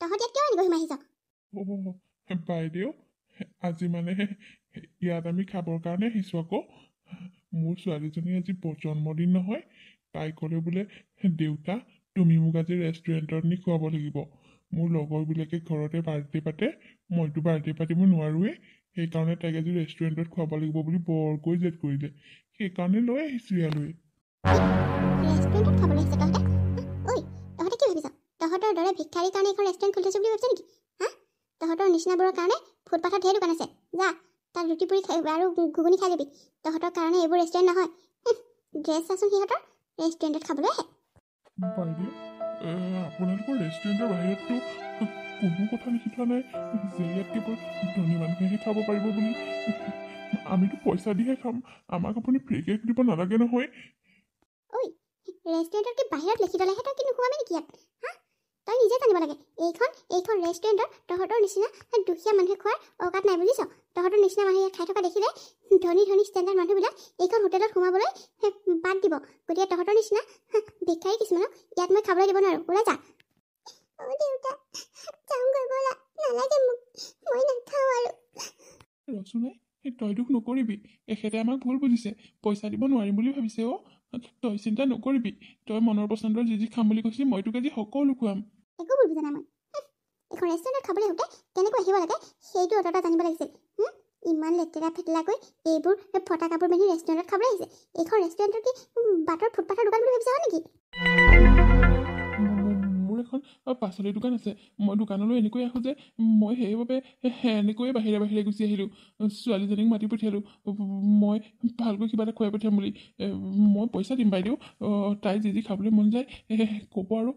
তহঁত ইয়াত কিয় এনেকৈ সোমাই আহিছ? বাইদেউ, আজি মানে ইয়াত আমি খাবৰ কাৰণে আহিছোঁ আকৌ। মোৰ ছোৱালীজনী আজি জন্মদিন নহয়। তাই ক'লে বোলে, দেউতা তুমি মোক আজি ৰেষ্টুৰেণ্টত নি খুৱাব লাগিব। মোৰ লগৰবিলাকে ঘৰতে বাৰ্থডে পাতে, মইতো বাৰ্থডে পাতিব নোৱাৰোৱেই। সেইকাৰণে তাইক আজি ৰেষ্টুৰেণ্টত খুৱাব লাগিব বুলি বৰকৈ জেদ কৰিলে। সেইকাৰণে লৈ আহিছোঁ ইয়ালৈ। ৰেষ্টুৰেণ্টত খাবলৈ আহিছে তহঁতে? ঐ, তহঁতে কি ভাবিছ? তহঁতৰ দৰে ভিক্ষাৰীৰ কাৰণে এখন ৰেষ্টুৰেণ্ট খুলি থৈছে বুলি ভাবিছ নেকি? হা? তহঁতৰ নিচিনাবোৰৰ কাৰণে ফুটপাথত ঢেৰ দোকান আছে। যা, তাত ৰুটি পুৰি খাই আৰু ঘুগুনি খাই যাবি। তহঁতৰ কাৰণে এইবোৰ ৰেষ্টুৰেণ্ট নহয়। ড্ৰেছ চাচোন সিহঁতৰ, ৰেষ্টুৰেণ্টত খাবলৈ আহে। বাইদেউ, আপোনালোকৰ ৰেষ্টুৰেণ্টৰ বাহিৰততো কোনো কথা লিখি থোৱা নাই যে ইয়াত কেৱল ধনী মানুহেহে খাব পাৰিব বুলি। আমিতো পইচা দিহে খাম, আমাক আপুনি ফ্ৰীকৈ দিব নালাগে নহয়। ঐ, ৰেষ্টুৰেণ্টত কি বাহিৰত লিখি থ'লেহে তই কি নোসোমাবি নেকি ইয়াত? হা? তই নিজে জানিব লাগে। এইখন ৰেষ্টুৰেণ্টত তহঁতৰ নিচিনা দুখীয়া মানুহে খোৱাৰ অকাত নাই, বুজিছ? তহঁতৰ নিচিনা মানুহে ইয়াত খাই থকা দেখিলে ধনী ষ্টেণ্ডাৰ্ড মানুহবিলাক এইখন হোটেলত সোমাবলৈ বাদ দিব। গতিকে তহঁতৰ নিচিনা ভিক্ষাৰী কিছুমানক ইয়াত মই খাবলৈ দিব নোৱাৰোঁ। ওলাই যা। দেউতা, যাওঁগৈ ব'লা। নালাগে মোক, মই নাখাওঁ আৰু। ৰচোনাই, তই দুখ নকৰিবি। এখেতে আমাক ভুল বুজিছে, পইচা দিব নোৱাৰিম বুলি ভাবিছে। তই চিন্তা নকৰিবি। তই মনৰ পচন্দৰ যি খাম বুলি কৈছিলি মই তোক আজি সকলো খুৱাম। একো ভুল বুজা নাই মই। এখন ৰেষ্টুৰেণ্টত খাবলৈ আহোঁতে কেনেকৈ আহিব লাগে সেইটো অতটা জানিব লাগিছিল। ইমান লেতেৰা ফেতেৰাকৈ এইবোৰ ফটা কাপোৰ পিন্ধি ৰেষ্টুৰেণ্টত খাবলৈ আহিছে। এইখন ৰেষ্টুৰেণ্টৰ কি বাটৰ ফুটপাথৰ দোকান বুলি ভাবিছা নেকি? মোৰ এখন পাচলিৰ দোকান আছে। মই দোকানলৈ এনেকৈ আহোঁ যে মই সেইবাবে এনেকৈয়ে বাহিৰে বাহিৰে গুচি আহিলোঁ। ছোৱালীজনীক মাতি পঠিয়ালোঁ, মই ভালকৈ কিবা এটা খুৱাই পঠিয়াম বুলি। মই পইচা দিম বাইদেউ, তাই যি খাবলৈ মন যায় ক'ব। আৰু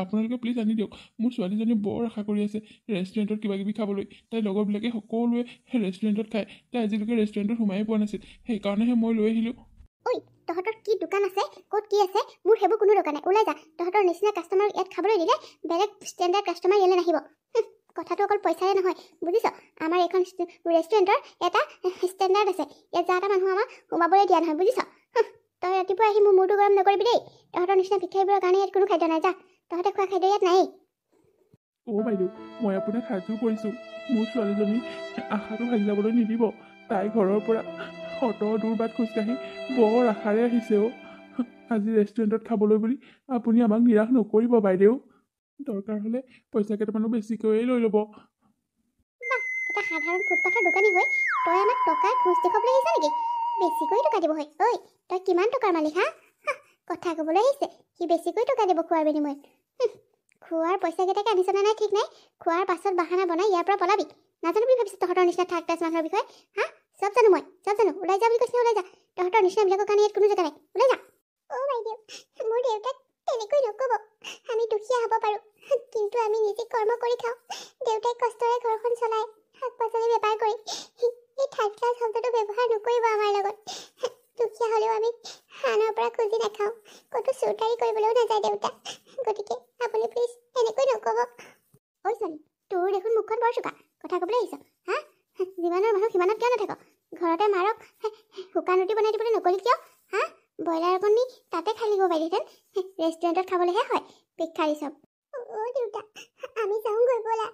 আপোনালোকে প্লিজ আনি দিয়ক। মোৰ ছোৱালীজনী বৰ আশা কৰি আছে ৰেষ্টুৰেণ্টত কিবা কিবি খাবলৈ। তাইৰ লগৰবিলাকে সকলোৱে ৰেষ্টুৰেণ্টত খায়। তাই আজিলৈকে ৰেষ্টুৰেণ্টত সোমাই পোৱা নাছিল, সেইকাৰণেহে মই লৈ আহিলোঁ। ঐ, তহঁতৰ কি দোকান আছে, ক'ত কি আছে, মোৰ সেইবোৰ কোনো দোকান নাই। ওলাই যা। তহঁতৰ নিচিনা কাষ্টমাৰ ইয়াত খাবলৈ দিলে বেলেগ ষ্টেণ্ডাৰ্ড কাষ্টমাৰ ইয়ালৈ নাহিব। কথাটো অকল পইচাৰে নহয়, বুজিছ? আমাৰ এইখন ৰেষ্টুৰেণ্টৰ এটা ষ্টেণ্ডাৰ্ড আছে। ইয়াত যা এটা মানুহ আমাক সোমাবলৈ দিয়া নহয়, বুজিছ? তই ৰাতিপুৱা আহি মোৰ মূৰটো গৰম নকৰিবি দেই। তহঁতৰ নিচিনা ভিক্ষাৰীবোৰৰ কাৰণে ইয়াত কোনো খাদ্য নাই। যা, তহঁতে খোৱা খাদ্য ইয়াত নায়েই। বাইদেউ, মই আপোনাক সাজু কৰিছোঁ। মোৰ ছোৱালীজনী আশাটো ভাগি যাবলৈ নিদিব। তাই ঘৰৰ পৰা অত দূৰ বাট খোজকাঢ়ি বৰ আশাৰে আহিছে। আজি ৰেষ্টুৰেণ্টত খাবলৈ বুলি আপুনি আমাক নিৰাশ নকৰিব বাইদেউ। দৰকাৰ হ'লে পইচা কেইটামানো বেছিকৈয়ে লৈ ল'ব। এটা সাধাৰণ ফুটপাথৰ দোকানী হৈ তই আমাক টকাৰ খোজ দেখুৱাবলৈ আহিছ নেকি? বেছিকৈ টকা দিব হয়। ঐ, তই কিমান টকাৰ মালিক? কথা ক'বলৈ আহিছে সি বেছিকৈ টকা দিব খোৱাৰ বিনিময়ত। খোৱাৰ পইচাকেইটাকে আনিছনে নাই ঠিক নাই। খোৱাৰ পাছত বাহানা বনাই ইয়াৰ পৰা পলাবি। নাজানো বুলি ভাবিছ তহঁতৰ নিচিনা থাৰ্ড ক্লাছ মানুহৰ বিষয়ে? চব জানো মই, চব জানো। ওলাই যা বুলি কৈছে, ওলাই যা। তহঁতৰ নিচিনাবিলাকৰ কাৰণে ইয়াত কোনো জেগা নাই। ওলাই যা। বাইদেউ, মোৰ দেউতাক তেনেকৈ নক'ব। আমি দুখীয়া হ'ব পাৰোঁ, কিন্তু আমি নিজে কৰ্ম কৰি খাওঁ। দেউতাই কষ্টৰে ঘৰখন চলায়, শাক পাচলি বেপাৰ কৰি। এই থাৰ্ড ক্লাছ শব্দটো ব্যৱহাৰ নকৰিব আমাৰ লগত। দুখীয়া হ'লেও আমি আনৰ পৰা খুজি নাখাওঁ, ক'তো চুৰকাৰী কৰিবলৈও নাযায় দেউতা। গতিকে আপুনি প্লিজ এনেকৈ নক'ব। ঐ ছোৱালী, তোৰ দেখোন মুখখন বৰ চোকা। কথা ক'বলৈ আহিছ? যিমানৰ মানুহ সিমানত কিয় নাথাক? ঘৰতে মাৰক শুকান ৰুটি বনাই দিবলৈ নকলি কিয়? ব্ৰইলাৰ অকণি তাতে খাই দিব পাৰিলিহেঁতেন। ৰেষ্টুৰেণ্টত খাবলৈহে হয় ভিক্ষাৰী চব। দেউতা, আমি যাওঁগৈ ব'লা।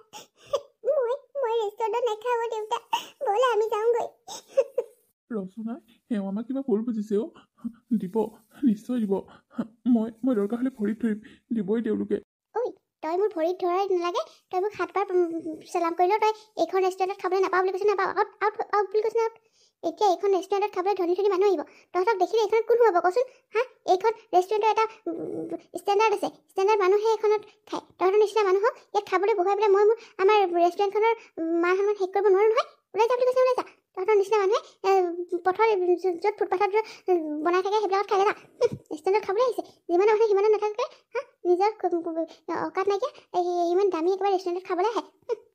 মই ৰেষ্টুৰেণ্টত নাখাওঁ দেউতা, ব'লা আমি যাওঁগৈ। ৰচনা, এওঁ আমাক কিবা ভুল বুজিছে। দিব, নিশ্চয় দিব। মই দৰকাৰ হ'লে ভৰিত ধৰিম, দিবই তেওঁলোকে। ঐ, তই মোৰ ভৰিত ধৰাই নালাগে। তই মোক 7 বাৰ চেলাম কৰিলেও তই এইখন ৰেষ্টুৰেণ্টত খাবলৈ নাপাওঁ বুলি কৈছে। নাপাওঁ, আউট বুলি কৈছে। এতিয়া এইখন ৰেষ্টুৰেণ্টত খাবলৈ ধনী মানুহ আহিব। তহঁতক দেখিলে এইখনত কোন হ'ব কচোন? এইখন ৰেষ্টুৰেণ্টৰ এটা ষ্টেণ্ডাৰ্ড আছে। ষ্টেণ্ডাৰ্ড মানুহে এইখনত খায়। তহঁতৰ নিচিনা মানুহক ইয়াত খাবলৈ বহুৱাই পেলাই মই আমাৰ ৰেষ্টুৰেণ্টখনৰ মান সন্মান শেষ কৰিব নোৱাৰোঁ নহয়। ওলাই যা বুলি কৈছে, ওলাই যা। তহঁতৰ নিচিনা মানুহে পথৰ য'ত ফুটপাথত বনাই থাকে সেইবিলাকত খাই যা। ৰেষ্টুৰেণ্টত খাবলৈ আহিছে। যিমানে মানুহে সিমানে নাথাকে, নিজৰ অকাত নাইকিয়া ইমান দামী একেবাৰে ৰেষ্টুৰেণ্টত খাবলৈ আহে।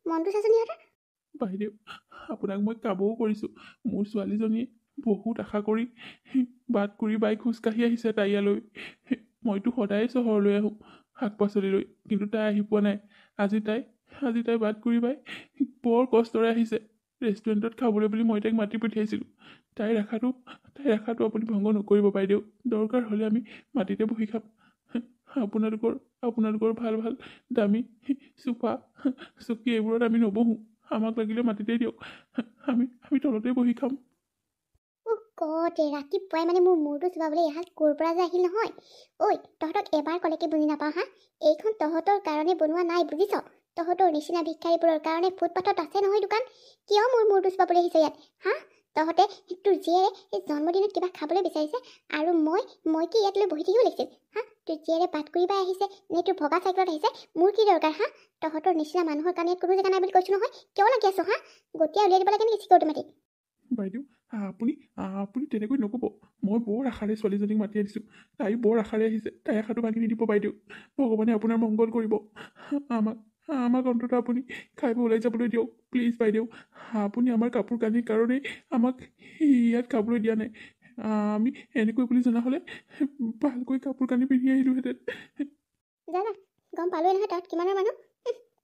মনটো চাচোন সিহঁতৰ। বাইদেউ, আপোনাক মই কাবও কৰিছোঁ। মোৰ ছোৱালীজনীয়ে বহুত আশা কৰি বাট কৰি বাই খোজকাঢ়ি আহিছে তাই ইয়ালৈ। মইতো সদায় চহৰলৈ আহোঁ শাক পাচলি লৈ, কিন্তু তাই আহি পোৱা নাই। আজি তাই বাট কৰি বাই বৰ কষ্টৰে আহিছে ৰেষ্টুৰেণ্টত খাবলৈ বুলি মই তাইক মাতি পঠিয়াইছিলোঁ। তাইৰ আশাটো আপুনি ভংগ নকৰিব বাইদেউ। দৰকাৰ হ'লে আমি মাটিতে বহি খাম। আপোনালোকৰ ভাল ভাল দামী চোফা চকী এইবোৰত আমি নবহোঁ। আমাক লাগিলে মাটিতে দিয়ক, আমি তলতে বহি খাম। কতে ৰাতিপুৱাই মানে মোৰ মূৰটো চুবাবলৈ এহাল ক'ৰ পৰা যে আহিল নহয়। ঐ তহঁতক এবাৰ ক'লেকে বুজি নাপাওঁ হা। এইখন তহঁতৰ কাৰণে বনোৱা নাই বুজিছ। তহঁতৰ নিচিনা ভিক্ষাৰীবোৰৰ কাৰণে ফুটপাথত আছে নহয় দোকান। কিয় মোৰ মূৰটো চুবাবলৈ আহিছে ইয়াত হা? তহঁতে তোৰ জীয়েৰে এই জন্মদিনত কিবা খাবলৈ বিচাৰিছে আৰু মই কি ইয়াত লৈ বহি থাকিব লাগিছিল হা? তোৰ জীয়েৰে বাট কৰিবাই আহিছে নে তোৰ ভগা চাইকেলত আহিছে? মোৰ কি দৰকাৰ হা? তহঁতৰ নিচিনা মানুহৰ কাৰণে কোনো জেগা নাই বুলি কৈছোঁ নহয়। কিয় লাগি আছ হা? গতিয়া উলিয়াই দিব লাগে নেকি চিকৰটি মাতি? বাইদেউ আপুনি তেনেকৈ নক'ব। মই বৰ আশাৰে ছোৱালীজনীক মাতি আনিছোঁ। তাই বৰ আশাৰে আহিছে। তাই আশাটো ভাঙি নিদিব বাইদেউ। ভগৱানে আপোনাৰ মংগল কৰিব। আমাক অন্ততঃ আপুনি খাই বৈ ওলাই যাবলৈ দিয়ক প্লিজ বাইদেউ। আপুনি আমাৰ কাপোৰ কানিৰ কাৰণেই আমাক ইয়াত খাবলৈ দিয়া নাই। আমি এনেকৈ বুলি জনা হ'লে ভালকৈ কাপোৰ কানি পিন্ধি আহিলোঁহেঁতেন। জানা গম পালোৱে নহয় তাত কিমানৰ মানুহ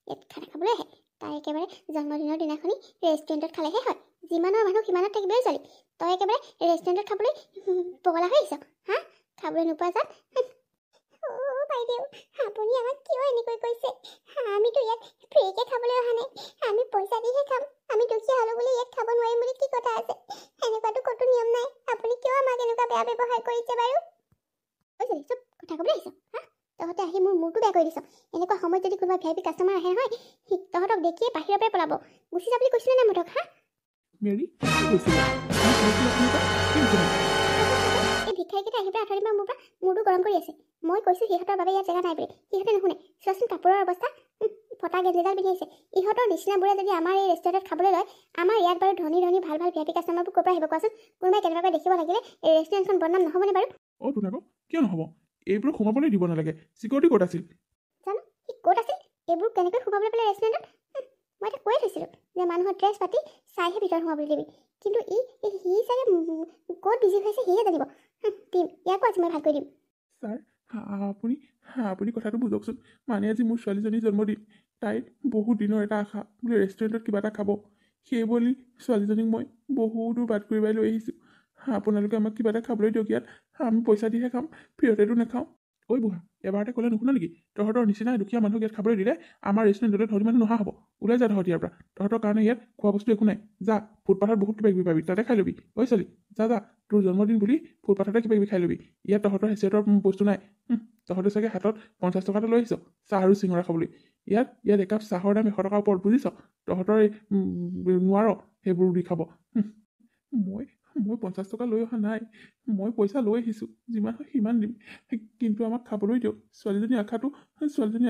ইয়াত খানা খাবলৈ আহে। তাই একেবাৰে জন্মদিনৰ দিনাখনি ৰেষ্টুৰেণ্টত খালেহে হয়। যিমানৰ মানুহ সিমানত থাকিবই ছোৱালী। তই একেবাৰে ৰেষ্টুৰেণ্টত খাবলৈ পগলা হৈ আহিছ হা? খাবলৈ নোপোৱা যাত। বাইদেউ আপুনি আমাক কিয় এনেকৈ কৈছে? আমিতো ইয়াত ফ্ৰীকৈ খাবলৈ অহা নাই। আমি পইচা দিহে খাম। আমি দুখীয়া হ'লো বুলি ইয়াত খাব নোৱাৰিম বুলি কি কথা আছে? এনেকুৱাতো ক'তো নিয়ম নাই। আপুনি কিয় আমাক এনেকুৱা বেয়া ব্যৱহাৰ কৰিছে বাৰু? ছোৱালী চব কথা ক'বলৈ আহিছ হা? তহঁতে আহি মোৰ মূৰটো বেয়া কৰি দিছ। এনেকুৱা সময়ত যদি কোনোবা VIP কাষ্টমাৰ আহে নহয় তহঁতক দেখিয়ে বাহিৰৰ পৰাই পলাব। গুচি যাবলৈ কৈছিলে নে মতক হা? মেৰী কি কৈছিলে? এই ভিক্ষাৰীকেইটা আহি পেলাই আঁতৰি পৰা মোৰ পৰা মূৰটো গৰম কৰি আছে। মই কৈছোঁ সিহঁতৰ বাবে ইয়াত জেগা নাই বুলি। সিহঁতে নুশুনে। চোৱাচোন কাপোৰৰ অৱস্থা। ফটা গেঞ্জিডাল পিন্ধি আহিছে। ইহঁতৰ নিচিনাবোৰে যদি আমাৰ এই ৰেষ্টুৰেণ্টত খাবলৈ লয়, আমাৰ ইয়াত বাৰু ধনী ভাল VIP কাষ্টমাৰবোৰ ক'ৰ পৰা আহিব কোৱাচোন? কোনোবাই কেনেবাকৈ দেখিব লাগিলে এই ৰেষ্টুৰেণ্টখন বদনাম নহ'বনে বাৰু? তোন আকৌ কিয় নহ'ব? এইবোৰক সোমাবলৈ দিব নালাগে। চিকিউৰিটি ক'ত আছিল? জানো সি ক'ত আছিল? এইবোৰ কেনেকৈ সোমাবলৈ পেলাই ৰেষ্টুৰেণ্টত? মই এতিয়া কৈয়ে থৈছিলোঁ যে মানুহৰ ড্ৰেছ পাতি চাইহে ভিতৰত সোমাবলৈ দিবি। কিন্তু সি চাগে ক'ত বিজি হৈছে সিহে জানিব। দিম ইয়াকো আজি মই ভাল কৰি দিম। ছাৰ আপুনি কথাটো বুজকচোন। মানে আজি মোৰ ছোৱালীজনীৰ জন্মদিন। তাইৰ বহুত দিনৰ এটা আশা বোলে ৰেষ্টুৰেণ্টত কিবা এটা খাব। সেই বুলি ছোৱালীজনীক মই বহু দূৰ বাট কৰি লৈ আহিছোঁ। আপোনালোকে আমাক কিবা এটা খাবলৈ দিয়ক ইয়াত। আমি পইচা দিহে খাম, ফ্ৰীতেতো নাখাওঁ। ঐ বুঢ়া এবাৰতে ক'লে নুশুনা নেকি? তহঁতৰ নিচিনা দুখীয়া মানুহক ইয়াত খাবলৈ দিলে আমাৰ ৰেষ্টুৰেণ্টলৈ ধনী মানুহ নহা হ'ব। ওলাই যা তহঁত ইয়াৰ পৰা। তহঁতৰ কাৰণে ইয়াত খোৱা বস্তু একো নাই। যা ফুটপাথত বহুত কিবা কিবি পাবি, তাতে খাই ল'বি। ঐ ছোৱালী যা তোৰ জন্মদিন বুলি ফুটপাথতে কিবা কিবি খাই ল'বি। ইয়াত তহঁতৰ হেচিয়তৰ বস্তু নাই। তহঁতে চাগে হাতত 50 টকা এটা লৈ আহিছ চাহ আৰু চিঙৰা খাবলৈ। ইয়াত একাপ চাহৰ দাম 100 টকাৰ ওপৰত বুজিছ। তহঁতৰ এই নোৱাৰ সেইবোৰ দি খাব। মই 50 টকা লৈ অহা নাই। মই পইচা লৈ আহিছোঁ। যিমান হয় সিমান দিম। কিন্তু আমাক খাবলৈ দিয়ক। ছোৱালীজনীৰ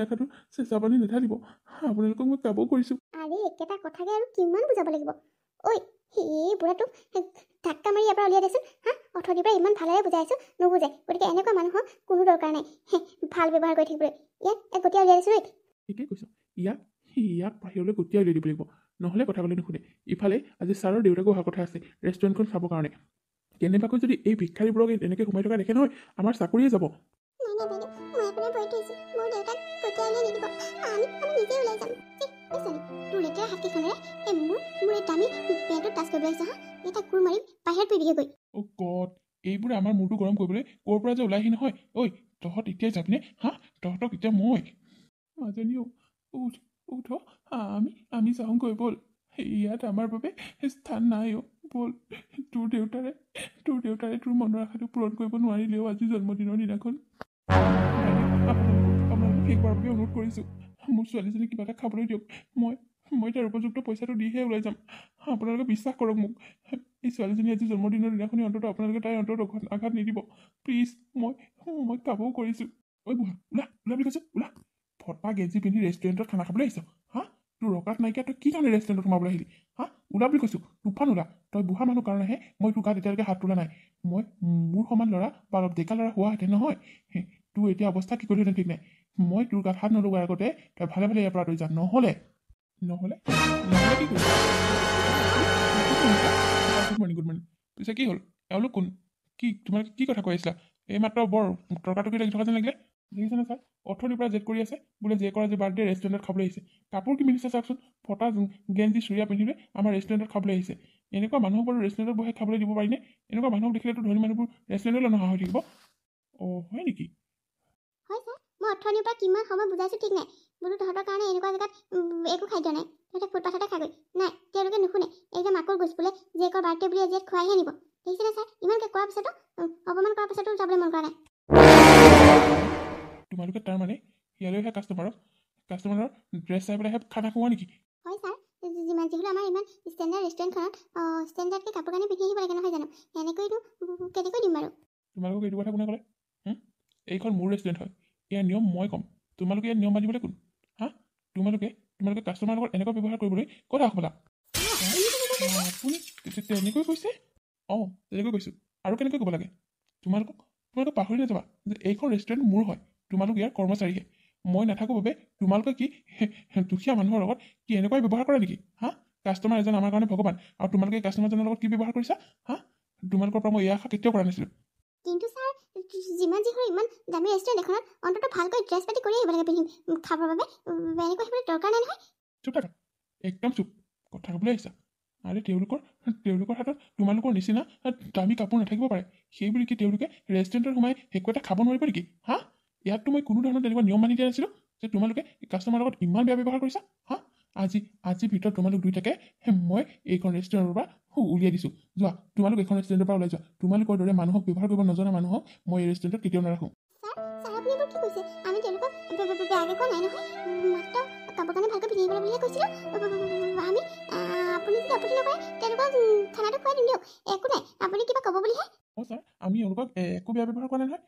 আশাটো চেঁচা পানী নেঢালিব। আপোনালোকক মই কাবৌ কৰিছোঁ। আৰে একেটা কথাকে আৰু কিমান বুজাব লাগিব? ঐ এই বুঢ়াটোক ধাক্কা মাৰি ইয়াৰ পৰা উলিয়াই দেচোন হা? অথনিৰ পৰা ইমান ভালেৰে বুজাই আছোঁ নুবুজে। গতিকে এনেকুৱা মানুহক কোনো দৰকাৰ নাই ভাল ব্যৱহাৰ কৰি থাকিবলৈ। ইয়াক গতিয়া উলিয়াই দেচোন। ঠিকেই কৈছ। ইয়াক বাহিৰলৈ গতিয়াই উলিয়াই দিব লাগিব। নহ'লে কথা ক'লে নুশুনে। ইফালে আজি ছাৰৰ দেউতাকো অহা কথা আছে ৰেষ্টুৰেণ্টখন চাবৰ কাৰণে। কেনেবাকৈ যদি এই ভিক্ষাৰীবোৰক এনেকৈ সোমাই থকা দেখে নহয় আমাৰ চাকৰিয়ে যাব। নাই বাইদেউ মই আপোনাৰ ভৰি থৈছোঁ। মোৰ দেউতাক গতিয়াই উলিয়াই নিদিব। আমি নিজে ওলাই যাম। তোৰ লেতেৰা হাতকেইখনেৰে মোৰ এই দামী পেণ্টত টাচ কৰিবলৈ আহিছ হা? এটা কোৰ মাৰিম বাহিৰত পৰিবিগে গৈ। অ' গড এইবোৰে আমাৰ মূৰটো গৰম কৰিবলৈ ক'ৰ পৰা যে ওলাই আহি নহয়। ঐ তহঁত এতিয়াই যাবিনে হা? তহঁতক এতিয়া মই মাজনীও উঠ আমি যাওঁগৈ ব'ল। ইয়াত আমাৰ বাবে স্থান নাই। ব'ল। তোৰ দেউতাৰে তোৰ মনৰ আশাটো পূৰণ কৰিব নোৱাৰিলেও আজি জন্মদিনৰ দিনাখন আপোনালোকক শেষবাৰৰ বাবে অনুৰোধ কৰিছোঁ। মোৰ ছোৱালীজনীক কিবা এটা খাবলৈ দিয়ক। মই তাৰ উপযুক্ত পইচাটো দিহে ওলাই যাম। আপোনালোকে বিশ্বাস কৰক মোক। এই ছোৱালীজনী আজি জন্মদিনৰ দিনাখনি অন্ততঃ আপোনালোকে তাইৰ অন্তৰত আঘাত নিদিব প্লিজ। মই কাবৌ কৰিছোঁ। ঐ বুঢ়া ওলা বুলি কৈছোঁ। ওলা ফটা গেঞ্জি পিন্ধি ৰেষ্টুৰেণ্টত খানা খাবলৈ আহিছ হা? তোৰ ৰকাত নাইকিয়া তই কি কাৰণে ৰেষ্টুৰেণ্টত সোমাবলৈ আহিলি হা? ওলা বুলি কৈছোঁ। তুফান ওলা। তই বুঢ়া মানুহ কাৰণেহে মই তোৰ গাত এতিয়ালৈকে হাত তোলা নাই। মই মোৰ সমান ল'ৰা বা অলপ ডেকা ল'ৰা হোৱাহেঁতেন নহয় তোৰ এতিয়া অৱস্থা কি কৰিলেহেঁতেন ঠিক নাই। মই তোৰ গাত হাত নলগোৱাৰ আগতে তই ভালে ইয়াৰ পৰা তই যা। নহ'লে কি কৰিবি? Good morning. পিছে কি হ'ল? এওঁলোক কোন? তোমালোকে কি কথা কৈ আছিলা? এইমাত্ৰ বৰ তৰ্কাতৰ্কি লাগি থকা যেন লাগিলে। দেখিছেনে ছাৰ? অথনিৰ পৰা জেদ কৰি আছে বোলে জে কৰা যে বাৰ্থডে ৰেষ্টুৰেণ্টত খাবলৈ আহিছে। কাপোৰ কি পিন্ধিছে চাওকচোন। ফটা গেঞ্জি চুৰিয়া পিন্ধি লৈ আমাৰ ৰেষ্টুৰেণ্টত খাবলৈ আহিছে। এনেকুৱা মানুহক বাৰু ৰেষ্টুৰেণ্টত বহাই খাবলৈ দিব পাৰিনে? এনেকুৱা মানুহক দেখিলেতো ধনী মানুহবোৰ ৰেষ্টুৰেণ্টলৈ নহা হৈ থাকিব। অঁ হয় নেকি? হয় ছাৰ অথনিৰ পৰা কিমান সময় বুজাইছোঁ ঠিক নাই বোলো তহঁতৰ কাৰণে এনেকুৱা জেগাত একো খাদ্য নাই তহঁতে ফুটপাথতে খাগৈ নাই তেওঁলোকে নুশুনে একদম মাকৰ গোছ বোলে জীয়েকৰ বাৰ্থডে বুলি আজি ইয়াত খুৱাইহে নিব দেখিছেনে ছাৰ ইমানকৈ কোৱাৰ পিছতো অপমান কৰাৰ পিছতো যাবলৈ মন কৰা নাই তোমালোকে তাৰমানে ইয়ালৈ অহা কাষ্টমাৰৰ ড্ৰেছ চাই পেলাইহে খানা খোৱা নেকি হয় ছাৰ যিমান যি হ'লেও আমাৰ ইমান ষ্টেণ্ডাৰ্ড ৰেষ্টুৰেণ্টখনত ষ্টেণ্ডাৰ্ডকৈ কাপোৰ কানি পিন্ধি আহিব লাগে নহয় জানো এনেকৈনো কেনেকৈ দিম বাৰু তোমালোকক এইটো কথা কোনে ক'লে এইখন মোৰ ৰেষ্টুৰেণ্ট হয় ইয়াৰ নিয়ম মই ক'ম তোমালোকে ইয়াৰ নিয়ম মানিবলৈ কোন হা তোমালোকে কাষ্টমাৰৰ লগত এনেকুৱা ব্যৱহাৰ কৰিবলৈ কথা ক'লা আপুনি তেনেকৈ কৈছে অঁ তেনেকৈ কৈছোঁ আৰু কেনেকৈ ক'ব লাগে তোমালোকক পাহৰি নাযাবা যে এইখন ৰেষ্টুৰেণ্ট মোৰ হয় তোমালোক ইয়াৰ কৰ্মচাৰীহে মই নাথাকোঁ বাবে তোমালোকে কি দুখীয়া মানুহৰ লগত কি এনেকুৱাই ব্যৱহাৰ কৰে নেকি হা কাষ্টমাৰ এজন আমাৰ কাৰণে ভগৱান আৰু তোমালোকে কাষ্টমাৰজনৰ লগত কি ব্যৱহাৰ কৰিছা হা তোমালোকৰ পৰা মই এই আশা কেতিয়াও কৰা নাছিলোঁ কিন্তু ছাৰ যিমান যি হ'লেও ইমান দামী ৰেষ্টুৰেণ্ট এখনত অন্ততঃ ভালকৈ ড্ৰেছ পাতি কৰি আহিব লাগে পিন্ধি খাবৰ বাবে এনেকৈ আহিবলৈ দৰকাৰ নাই নহয় চুপ থাকা একদম চুপ কথা ক'বলৈ আহিছা আৰে তেওঁলোকৰ হাতত তোমালোকৰ নিচিনা দামী কাপোৰ নাথাকিব পাৰে সেই বুলি কি তেওঁলোকে ৰেষ্টুৰেণ্টত সোমাই একো এটা খাব নোৱাৰিব নেকি হা ইয়াততো মই কোনো ধৰণৰ তেনেকুৱা নিয়ম মানি দিয়া নাছিলোঁ যে তোমালোকে কাষ্টমাৰৰ লগত ইমান বেয়া ব্যৱহাৰ কৰিছা হা আজিৰ ভিতৰত তোমালোক দুইটাকে মই এইখন ৰেষ্টুৰেণ্টৰ পৰা উলিয়াই দিছোঁ যোৱা তোমালোক এইখন ৰেষ্টুৰেণ্টৰ পৰা ওলাই যোৱা তোমালোকৰ দৰে মানুহক ব্যৱহাৰ কৰিব নজনা মানুহক মই এই ৰেষ্টুৰেণ্টত কেতিয়াও নাৰাখোঁ ছাৰ আপুনি এইবোৰ কি কৈছে আমি তেওঁলোকক বেয়াকৈ কোৱা নাই নহয় মাত্ৰ কাপোৰ কানি ভালকৈ পিন্ধি আহিবলৈ বুলিহে কৈছিলোঁ আমি আপুনি যদি আপত্তি নকৰে তেওঁলোকক খানাটো খুৱাই দিম দিয়ক একো নাই আপুনি কিবা ক'ব বুলিহে অঁ ছাৰ আমি এওঁলোকক একো বেয়া ব্যৱহাৰ কৰা নাই নহয়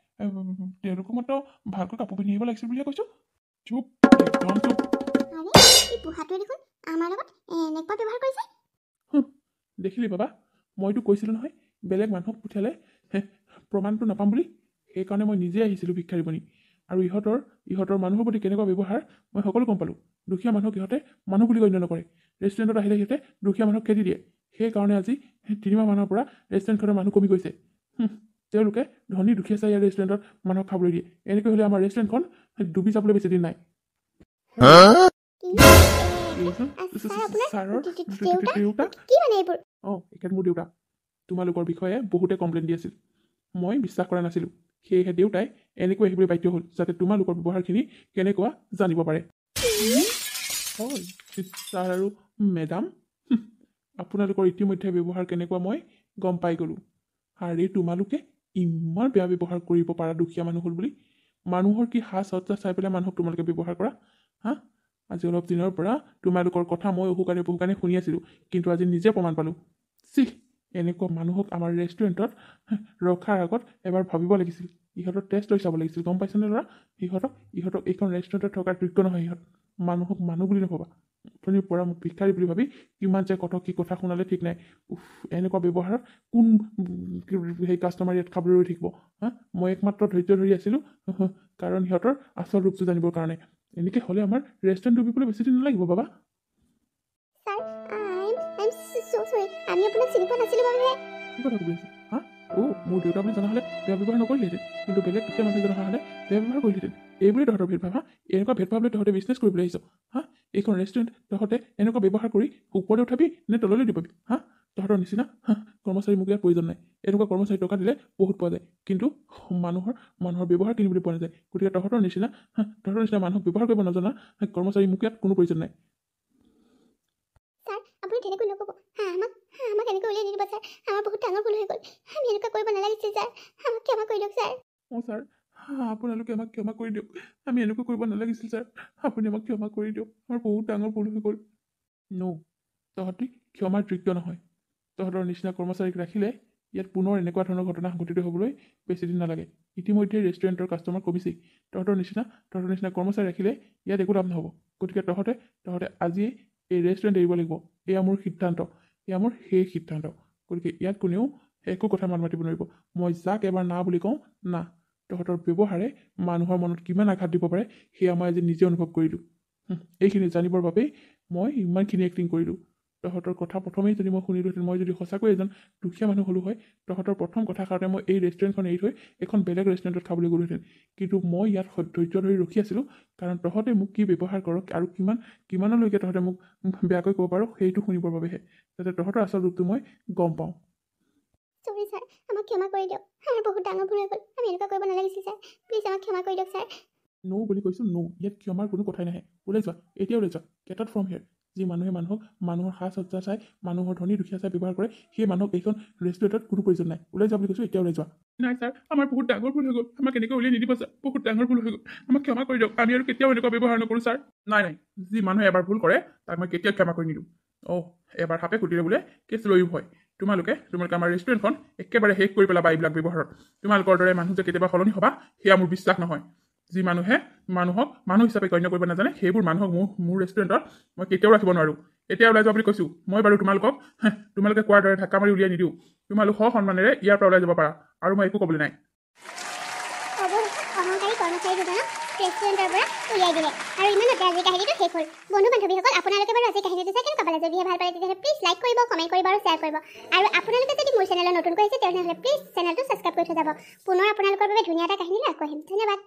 তেওঁলোকক মাত্ৰ ভালকৈ কাপোৰ পিন্ধি আহিব লাগিছিল বুলিহে কৈছোঁ চুপ একদম চুপ আৰে এই বুঢ়াটোৱে দেখোন আমাৰ লগত এনেকুৱা ব্যৱহাৰ কৰিছে দেখিলি বাবা মইতো কৈছিলোঁ নহয় বেলেগ মানুহক পঠিয়ালে প্ৰমাণটো নাপাম বুলি সেইকাৰণে মই নিজে আহিছিলোঁ ভিক্ষাৰী বনি আৰু ইহঁতৰ মানুহৰ প্ৰতি কেনেকুৱা ব্যৱহাৰ মই সকলো গম পালোঁ দুখীয়া মানুহক ইহঁতে মানুহ বুলি গণ্য নকৰে ৰেষ্টুৰেণ্টত আহিলে সিহঁতে দুখীয়া মানুহক খেদি দিয়ে সেইকাৰণে আজি 3 মাহমানৰ পৰা ৰেষ্টুৰেণ্টখনৰ মানুহ কমি গৈছে তেওঁলোকে ধনী দুখীয়া চাই ইয়াৰ ৰেষ্টুৰেণ্টত মানুহক খাবলৈ দিয়ে এনেকৈ হ'লে আমাৰ ৰেষ্টুৰেণ্টখন ডুবি যাবলৈ বেছি দিন নাই অঁ এখেত মোৰ দেউতা তোমালোকৰ বিষয়ে বহুতে কমপ্লেইন দি আছিল মই বিশ্বাস কৰা নাছিলোঁ সেয়েহে দেউতাই এনেকৈ আহিবলৈ বাধ্য হ'ল যাতে তোমালোকৰ ব্যৱহাৰখিনি কেনেকুৱা জানিব পাৰে হয় ছাৰ আৰু মেডাম আপোনালোকৰ ইতিমধ্যে ব্যৱহাৰ কেনেকুৱা মই গম পাই গ'লোঁ আৰে তোমালোকে ইমান বেয়া ব্যৱহাৰ কৰিব পাৰা দুখীয়া মানুহ হ'ল বুলি মানুহৰ কি সাজ সজ্জা চাই পেলাই মানুহক তোমালোকে ব্যৱহাৰ কৰা হা আজি অলপ দিনৰ পৰা তোমালোকৰ কথা মই বহুকানে শুনি আছিলোঁ কিন্তু আজি নিজে প্ৰমাণ পালোঁ এনেকুৱা মানুহক আমাৰ ৰেষ্টুৰেণ্টত ৰখাৰ আগত এবাৰ ভাবিব লাগিছিল ইহঁতৰ টেষ্ট লৈ চাব লাগিছিল গম পাইছেনে ল'ৰা ইহঁতক এইখন ৰেষ্টুৰেণ্টত থকাৰ যোগ্য নহয় ইহঁত মানুহক মানুহ বুলি নক'বা অথনিৰ পৰা মোক ভিক্ষাৰী বুলি ভাবি কিমান যে কি কথা শুনালে ঠিক নাই এনেকুৱা ব্যৱহাৰত কোন সেই কাষ্টমাৰ ইয়াত খাবলৈ ৰৈ থাকিব হা মই একমাত্ৰ ধৈৰ্য ধৰি আছিলোঁ কাৰণ সিহঁতৰ আচল ৰূপটো জানিবৰ কাৰণে এনেকৈ হ'লে আমাৰ ৰেষ্টুৰেণ্ট ডুবিবলৈ বেছি দিন নালাগিব বাবা আমি আপোনাক চিনি পোৱা নাছিলোঁ বাবেহে কি কথা ক'বি হা মোৰ দেউতা বুলি জনা হ'লে বেয়া ব্যৱহাৰ নকৰিলেহেঁতেন কিন্তু বেলেগ দুখীয়া মানুহ জনা হ'লে বেয়া ব্যৱহাৰ কৰিলেহেঁতেন এইবোৰেই তহঁতৰ ভেদভাৱ হা এনেকুৱা ভেদভাৱ লৈ তহঁতে বিজনেছ কৰিবলৈ আহিছ হা এইখন ৰেষ্টুৰেণ্ট তহঁতে এনেকুৱা ব্যৱহাৰ কৰি ওপৰলৈ উঠাবি নে তললৈ দিবি হা তহঁতৰ নিচিনা কৰ্মচাৰী মোক ইয়াৰ প্ৰয়োজন নাই এনেকুৱা কৰ্মচাৰী টকা দিলে বহুত পোৱা যায় কিন্তু মানুহৰ ব্যৱহাৰ কিনিবলৈ পোৱা নাযায় গতিকে তহঁতৰ নিচিনা মানুহক ব্যৱহাৰ কৰিব নজনা কৰ্মচাৰী মোক ইয়াত কোনো প্ৰয়োজন নাই আপুনি তেনেকৈ নক'ব আমাক এনেকৈ উলিয়াই নিদিব ছাৰ আমাৰ বহুত ডাঙৰ ভুল হৈ গ'ল আমি এনেকুৱা কৰিব নালাগিছিল ছাৰ আমাক ক্ষমা কৰি দিয়ক ছাৰ অঁ ছাৰ আপোনালোকে আমাক ক্ষমা কৰি দিয়ক আমি এনেকুৱা কৰিব নালাগিছিল ছাৰ আপুনি আমাক ক্ষমা কৰি দিয়ক আমাৰ বহুত ডাঙৰ ভুল হৈ গ'ল তহঁতি ক্ষমাৰ যোগ্য নহয় তহঁতৰ নিচিনা কৰ্মচাৰীক ৰাখিলে ইয়াত পুনৰ এনেকুৱা ধৰণৰ ঘটনা সংঘটিত হ'বলৈ বেছি দিন নালাগে ইতিমধ্যে ৰেষ্টুৰেণ্টৰ কাষ্টমাৰ কমিছেই তহঁতৰ নিচিনা কৰ্মচাৰী ৰাখিলে ইয়াত একো লাভ নহ'ব গতিকে তহঁতে আজিয়ে এই ৰেষ্টুৰেণ্ট এৰিব লাগিব এয়া মোৰ সিদ্ধান্ত এয়া মোৰ সেই সিদ্ধান্ত গতিকে ইয়াত কোনেও একো কথা মাত মাতিব নোৱাৰিব মই যাক এবাৰ না বুলি কওঁ না তহঁতৰ ব্যৱহাৰে মানুহৰ মনত কিমান আঘাত দিব পাৰে সেয়া মই আজি নিজে অনুভৱ কৰিলোঁ এইখিনি জানিবৰ বাবেই মই ইমানখিনি এক্টিং কৰিলোঁ তহঁতৰ কথা প্ৰথমেই যদি মই শুনিলোহেঁতেন মই যদি সঁচাকৈ এজন দুখীয়া মানুহ হ'লোঁ হয় তহঁতৰ প্ৰথম কথা কাৰণে মই এই ৰেষ্টুৰেণ্টখন এৰি থৈ এখন বেলেগ ৰেষ্টুৰেণ্টত খাবলৈ গ'লোহেঁতেন কিন্তু মই ইয়াত ধৈৰ্য ধৰি ৰখি আছিলোঁ কাৰণ তহঁতে মোক কি ব্যৱহাৰ কৰক আৰু কিমানলৈকে তহঁতে মোক বেয়াকৈ ক'ব পাৰোঁ সেইটো শুনিবৰ বাবেহে যাতে তহঁতৰ আচল ৰূপটো মই গম পাওঁ চৰি ছাৰ আমাক ক্ষমা কৰি দিয়ক আমাৰ বহুত ডাঙৰ ভুল হৈ গ'ল আমি এনেকুৱা কৰিব নালাগিছিল ছাৰ প্লিজ আমাক ক্ষমা কৰি দিয়ক ছাৰ নো বুলি কৈছোঁ, নো। ইয়াত ক্ষমাৰ কোনো কথাই নাহে। ওলাই যোৱা, এতিয়া ওলাই যোৱা, গেট আউট ফ্ৰম হিয়াৰ। যি মানুহে মানুহৰ সাজ সজ্জা চাই, মানুহৰ ধনী দুখীয়া চাই ব্যৱহাৰ কৰে, সেই মানুহক এইখন ৰেষ্টুৰেণ্টত কোনো প্ৰয়োজন নাই। ওলাই যোৱা বুলি কৈছোঁ, এতিয়া ওলাই যোৱা। নাই ছাৰ, আমাৰ বহুত ডাঙৰ ভুল হৈ গ'ল। আমাক এনেকৈ উলিয়াই নিদিব ছাৰ, বহুত ডাঙৰ ভুল হৈ গ'ল। আমাক ক্ষমা কৰি দিয়ক, আমি আৰু কেতিয়াও এনেকুৱা ব্যৱহাৰ নকৰোঁ ছাৰ। নাই নাই, যি মানুহে এবাৰ ভুল কৰে তাক মই কেতিয়াও ক্ষমা কৰি নিদিওঁ। এবাৰ সাপে খুটিলে বোলে কেছ লৈও হয়। তোমালোকে আমাৰ ৰেষ্টুৰেণ্টখন একেবাৰে শেষ কৰি পেলাবা এইবিলাক ব্যৱহাৰত। তোমালোকৰ দৰে মানুহ যে কেতিয়াবা সলনি হ'বা, সেয়া মোৰ বিশ্বাস নহয়। যি মানুহে মানুহক মানুহ হিচাপে গণ্য কৰিব নাজানে, সেইবোৰ মানুহক মোৰ ৰেষ্টুৰেণ্টত মই কেতিয়াও ৰাখিব নোৱাৰোঁ। এতিয়া ওলাই যোৱা বুলি কৈছোঁ। মই বাৰু তোমালোকে কোৱাৰ দৰে ধাক্কা মাৰি উলিয়াই নিদিওঁ। তোমালোক সন্মানেৰে ইয়াৰ পৰা ওলাই যাব পাৰা, আৰু মই একো ক'বলৈ নাই। অহংকাৰী কৰ্মচাৰী দুজনক ৰেষ্টুৰেণ্টৰ পৰা উলিয়াই দিলে, আৰু ইমানতে আজিৰ কাহিনীটো শেষ হ'ল। বন্ধু বান্ধৱীসকল, আপোনালোকে বাৰু আজিৰ কাহিনীটো চাই কেনেকুৱা পালে? যদিহে ভাল পালে তেতিয়াহ'লে প্লিজ লাইক কৰিব, কমেণ্ট কৰিব আৰু শ্বেয়াৰ কৰিব। আৰু আপোনালোকে যদি মোৰ চেনেলত নতুনকৈ আহিছে তেনেহ'লে প্লিজ চেনেলটো ছাবস্ক্ৰাইব কৰি থৈ যাব। পুনৰ আপোনালোকৰ বাবে ধুনীয়া এটা কাহিনী লৈ আকৌ আহিম। ধন্যবাদ।